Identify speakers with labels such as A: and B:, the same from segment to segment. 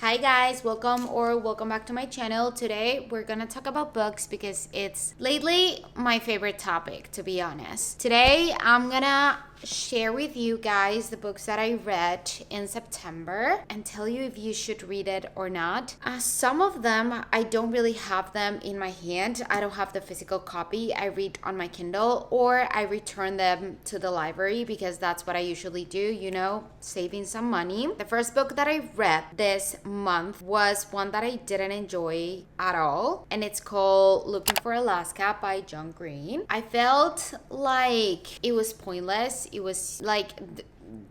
A: Hi guys, welcome back to my channel. Today we're gonna talk about books because it's lately my favorite topic, to be honest. Today I'm gonna share with you guys the books that I read in September and tell you if you should read it or not. Some of them I don't really have them in my hand. I don't have the physical copy. I read on my Kindle or I return them to the library because that's what I usually do, saving some money. The first book that I read this month was one that I didn't enjoy at all, and it's called Looking for Alaska by John Green. I felt like it was pointless. It was like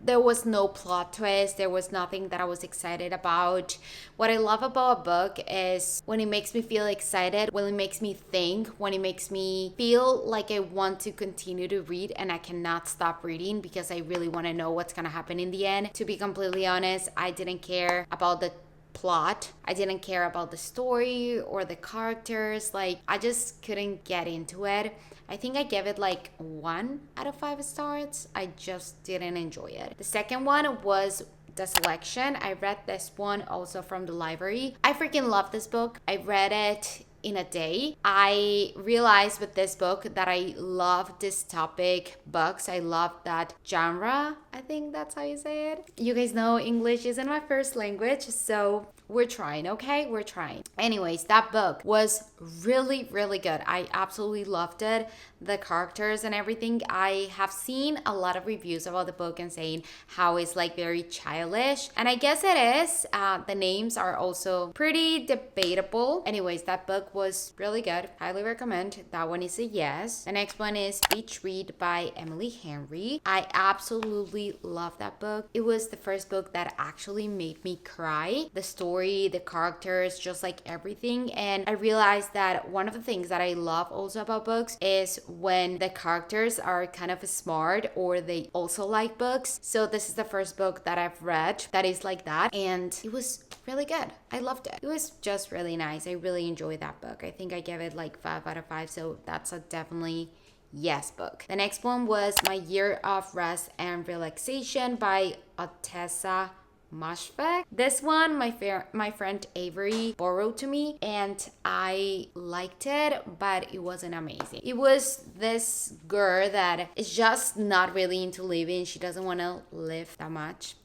A: there was no plot twist. There was nothing that I was excited about. What I love about a book is when it makes me feel excited, when it makes me think, when it makes me feel like I want to continue to read and I cannot stop reading because I really want to know what's going to happen in the end. To be completely honest, I didn't care about the plot. I didn't care about the story or the characters. I just couldn't get into it. I think I gave it 1 out of 5 stars. I just didn't enjoy it. The second one was The Selection. I read this one also from the library. I freaking love this book. I read it in a day. I realized with this book that I love dystopic books. I love that genre. I think that's how you say it. You guys know English isn't my first language, so we're trying, okay? We're trying. Anyways, that book was really, really good. I absolutely loved it. The characters and everything. I have seen a lot of reviews about the book and saying how it's very childish. And I guess it is. The names are also pretty debatable. Anyways, that book was really good. Highly recommend. That one is a yes. The next one is Beach Read by Emily Henry. I absolutely love that book. It was the first book that actually made me cry. The story, the characters, just everything. And I realized that one of the things that I love also about books is when the characters are kind of smart or they also like books. So this is the first book that I've read that is like that, and it was really good. I loved it. It was just really nice. I really enjoyed that book. I think I gave it 5 out of 5, so that's a definitely yes book. The next one was My Year of Rest and Relaxation by Otessa Mashfaq. This one my friend Avery borrowed to me and I liked it, but it wasn't amazing. It was this girl that is just not really into living. She doesn't want to live that much.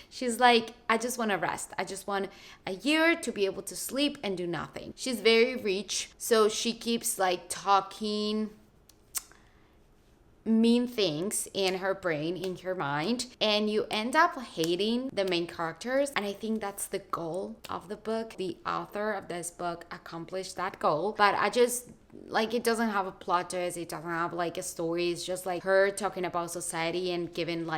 A: She's like, I just want to rest. I just want a year to be able to sleep and do nothing. She's very rich, so she keeps talking mean things in her brain, in her mind, and you end up hating the main characters. And I think that's the goal of the book. The author of this book accomplished that goal, but I just it doesn't have a plot twist. It doesn't have a story. It's just her talking about society and giving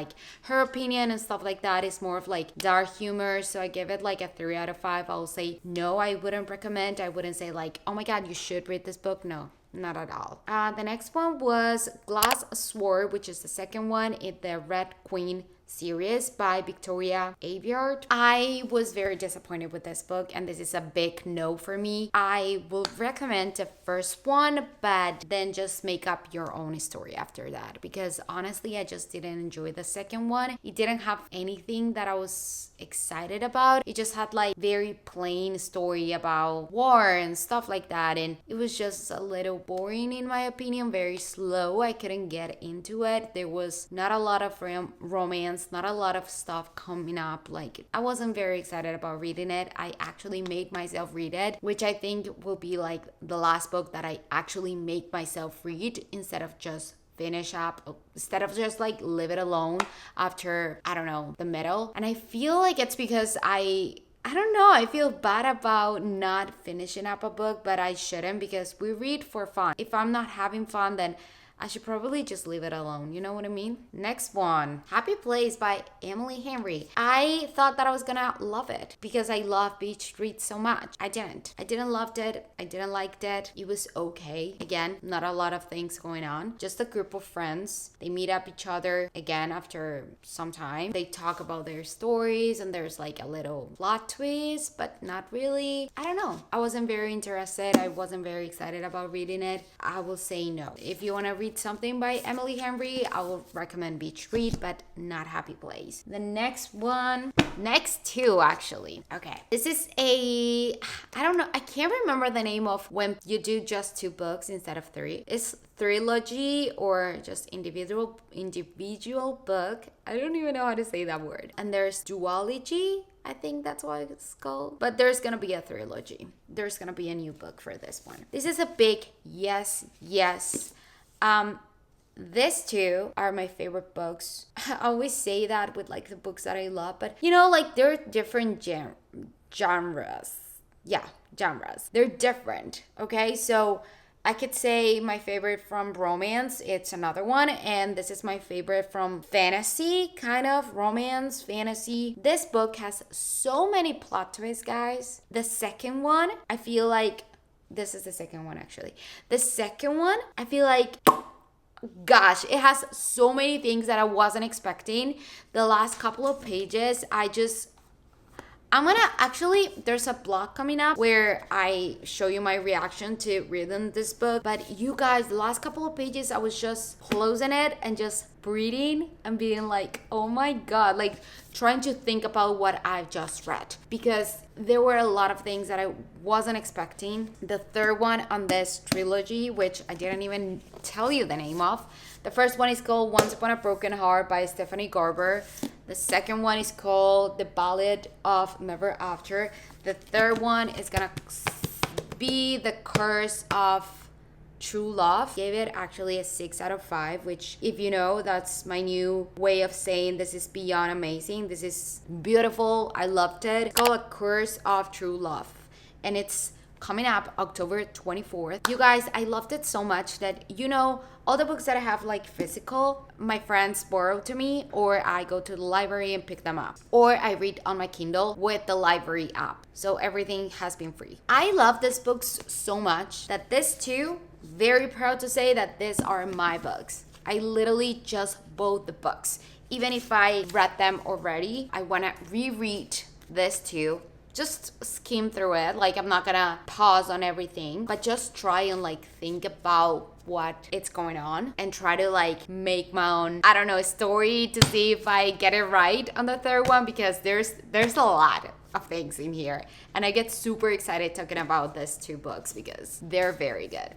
A: her opinion and stuff like that. It's more of dark humor. So I give it a 3 out of 5. I'll say no, I wouldn't recommend. I wouldn't say oh my god, you should read this book. No, not at all. The next one was Glass Sword, which is the second one in the Red Queen series by Victoria Aveyard. I was very disappointed with this book, and this is a big no for me. I will recommend the first one, but then just make up your own story after that, because honestly I just didn't enjoy the second one. It didn't have anything that I was excited about. It just had very plain story about war and stuff like that, and it was just a little boring in my opinion, very slow. I couldn't get into it. There was not a lot of romance, not a lot of stuff coming up. I wasn't very excited about reading it. I actually made myself read it, which I think will be the last book that I actually make myself read instead of just finish up, instead of just leave it alone after, I don't know, the middle. And I feel it's because I don't know, I feel bad about not finishing up a book, but I shouldn't, because we read for fun. If I'm not having fun, then I should probably just leave it alone. You know what I mean? Next one, Happy Place by Emily Henry. I thought that I was gonna love it because I love Beach Read so much. I didn't. I didn't love it. I didn't like it. It was okay. Again, not a lot of things going on. Just a group of friends. They meet up each other again after some time. They talk about their stories and there's a little plot twist, but not really. I don't know. I wasn't very interested. I wasn't very excited about reading it. I will say no. If you want to read read something by Emily Henry, I will recommend Beach Read, but not Happy Place. The next two actually. Okay, this is I don't know, I can't remember the name of when you do just 2 books instead of 3. It's trilogy or just individual book. I don't even know how to say that word. And there's duology, I think that's what it's called. But there's gonna be a trilogy. There's gonna be a new book for this one. This is a big yes. These two are my favorite books. I always say that with like the books that I love, but you know, like they're different genres. Yeah, genres. They're different. Okay, so I could say my favorite from romance, it's another one, and this is my favorite from fantasy, kind of romance, fantasy. This book has so many plot twists, guys. The second one, I feel like, this is the second one actually. The second one, I feel like, gosh, it has so many things that I wasn't expecting. The last couple of pages, I'm gonna actually, there's a blog coming up where I show you my reaction to reading this book. But you guys, the last couple of pages, I was just closing it and just reading and being like, oh my God, like trying to think about what I've just read. Because there were a lot of things that I wasn't expecting. The third one on this trilogy, which I didn't even tell you the name of. The first one is called Once Upon a Broken Heart by Stephanie Garber. The second one is called The Ballad of Never After. The third one is gonna be The Curse of True Love. Gave it actually a 6 out of 5, which, if you know, that's my new way of saying this is beyond amazing. This is beautiful. I loved it. It's called A Curse of True Love, and it's coming up October 24th. You guys, I loved it so much that, you know, all the books that I have like physical, my friends borrow to me, or I go to the library and pick them up, or I read on my Kindle with the library app. So everything has been free. I love these books so much that these two, very proud to say that these are my books. I literally just bought the books. Even if I read them already, I want to reread this two. Just skim through it. Like, I'm not gonna pause on everything, but just try and like think about what it's going on and try to like make my own, I don't know, story to see if I get it right on the third one, because there's a lot of things in here, and I get super excited talking about these 2 books because they're very good.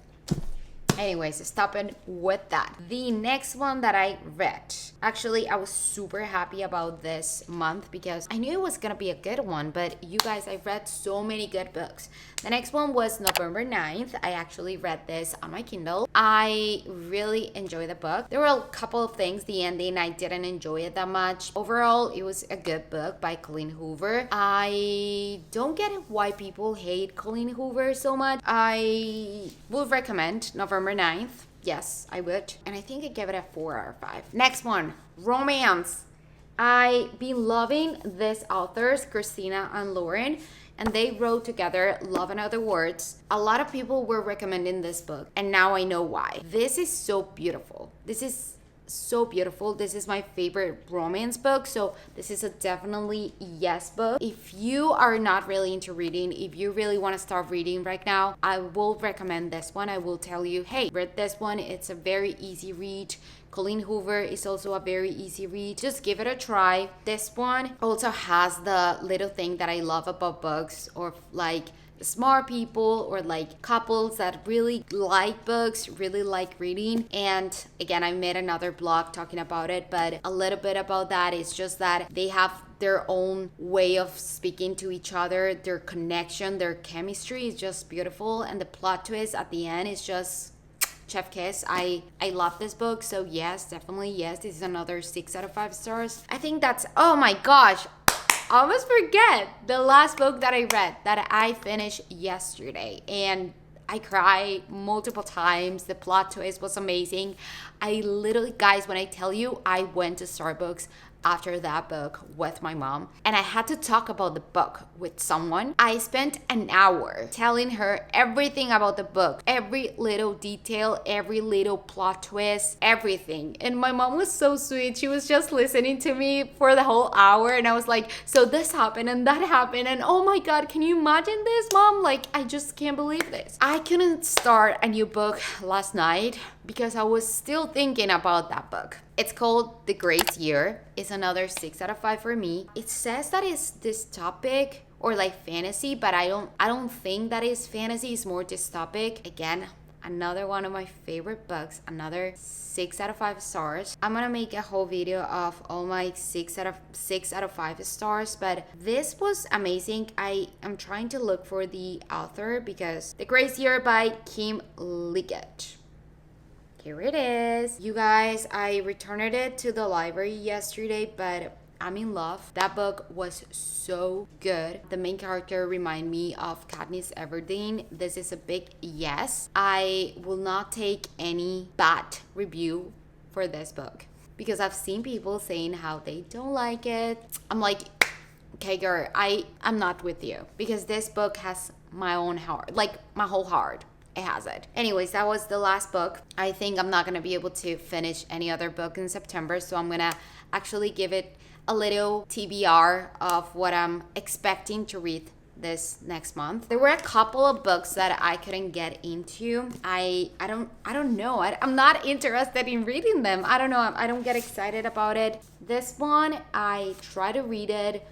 A: Anyways, stopping with that. The next one that I read, actually, I was super happy about this month because I knew it was gonna be a good one, but you guys, I read so many good books. The next one was November 9th. I actually read this on my Kindle. I really enjoyed the book. There were a couple of things, the ending, I didn't enjoy it that much. Overall, it was a good book by Colleen Hoover. I don't get why people hate Colleen Hoover so much. I would recommend November 9th. Yes, I would. And I think I gave it a 4 out of 5. Next one, romance. I've been loving these authors, Christina and Lauren, and they wrote together Love and Other Words. A lot of people were recommending this book, and now I know why. This is so beautiful. This is so beautiful. This is my favorite romance book, so this is a definitely yes book. If you are not really into reading, if you really want to start reading right now, I will recommend this one. I will tell you, hey, read this one. It's a very easy read. Colleen Hoover is also a very easy read. Just give it a try. This one also has the little thing that I love about books, or like smart people or like couples that really like books, really like reading. And again, I made another blog talking about it, but a little bit about that is just that they have their own way of speaking to each other. Their connection, their chemistry is just beautiful, and the plot twist at the end is just chef kiss. I love this book, so yes, definitely yes. This is another 6 out of 5 stars. I think that's, oh my gosh, I almost forget the last book that I read that I finished yesterday, and I cried multiple times. The plot twist was amazing. I literally, guys, when I tell you, I went to Starbucks, after that book with my mom, and I had to talk about the book with someone. I spent an hour telling her everything about the book, every little detail, every little plot twist, everything. And my mom was so sweet. She was just listening to me for the whole hour, and I was like, so this happened and that happened, and oh my god, can you imagine this, mom? Like, I just can't believe this. I couldn't start a new book last night because I was still thinking about that book. It's called The Great Year. It's another 6 out of 5 for me. It says that it's dystopic or like fantasy, but I don't think that is fantasy. It's more dystopic. Again, another one of my favorite books, another 6 out of 5 stars. I'm gonna make a whole video of all my 6 out of 5 stars, but this was amazing. I am trying to look for the author because The Great Year by Kim Liggett. Here it is. You guys, I returned it to the library yesterday, but I'm in love. That book was so good. The main character remind me of Katniss Everdeen. This is a big yes. I will not take any bad review for this book because I've seen people saying how they don't like it. I'm like, okay girl, I'm not with you because this book has my own heart, like my whole heart. It has it. Anyways, that was the last book. I think I'm not gonna be able to finish any other book in September, so I'm gonna actually give it a little TBR of what I'm expecting to read this next month. There were a couple of books that I couldn't get into. I don't know. I'm not interested in reading them. I don't know. I don't get excited about it. This one, I try to read it.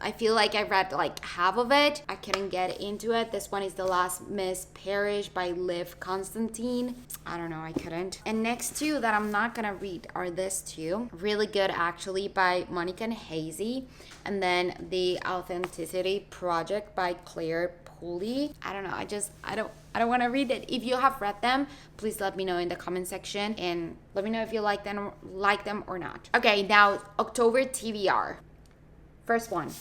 A: I feel like I read like half of it. I couldn't get into it. This one is The Last Miss Parrish by Liv Constantine. I don't know, I couldn't. And next two that I'm not gonna read are this two. Really good actually, by Monica and Hazy. And then The Authenticity Project by Claire Pooley. I don't know, I don't want to read it. If you have read them, please let me know in the comment section and let me know if you like them or not. Okay, now October TBR. First one,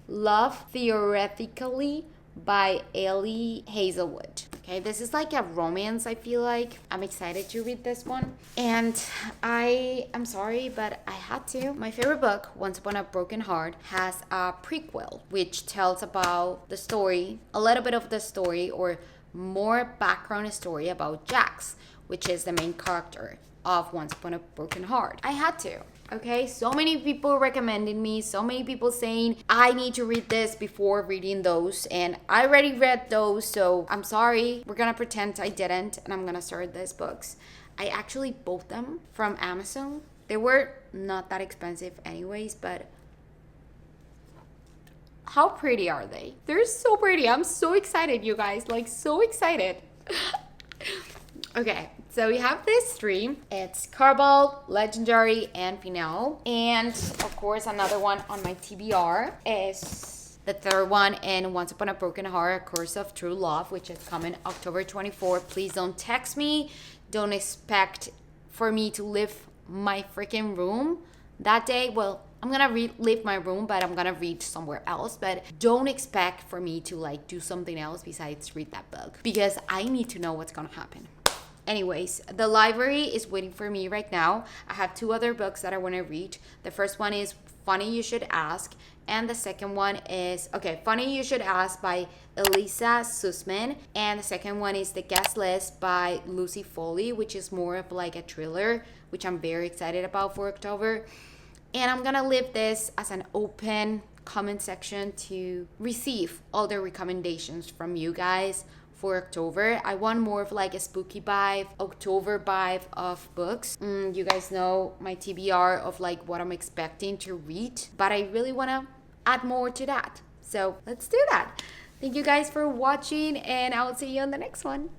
A: Love Theoretically by Ellie Hazelwood. Okay, this is like a romance, I feel like. I'm excited to read this one. And I'm sorry, but I had to. My favorite book, Once Upon a Broken Heart, has a prequel, which tells about the story, a little bit of the story, or more background story about Jax, which is the main character of Once Upon a Broken Heart. I had to. Okay, so many people recommended me, so many people saying I need to read this before reading those, and I already read those, so I'm sorry. We're gonna pretend I didn't, and I'm gonna start these books. I actually bought them from Amazon. They were not that expensive anyways, but how pretty are they? They're so pretty. I'm so excited, you guys, like so excited. Okay, so we have these three. It's Caraval, Legendary, and Finale. And of course, another one on my TBR is the third one in Once Upon a Broken Heart, A Course of True Love, which is coming October 24th. Please don't text me. Don't expect for me to leave my freaking room that day. Well, I'm gonna leave my room, but I'm gonna read somewhere else. But don't expect for me to like do something else besides read that book because I need to know what's gonna happen. Anyways, the library is waiting for me right now. I have two other books that I want to read. The first one is Funny You Should Ask, and the second one is, Funny You Should Ask by Elisa Sussman, and the second one is The Guest List by Lucy Foley, which is more of like a thriller, which I'm very excited about for October. And I'm gonna leave this as an open comment section to receive all the recommendations from you guys for October. I want more of like a spooky vibe, October vibe of books. You guys know my TBR of like what I'm expecting to read, but I really want to add more to that. So let's do that. Thank you guys for watching, and I'll see you on the next one.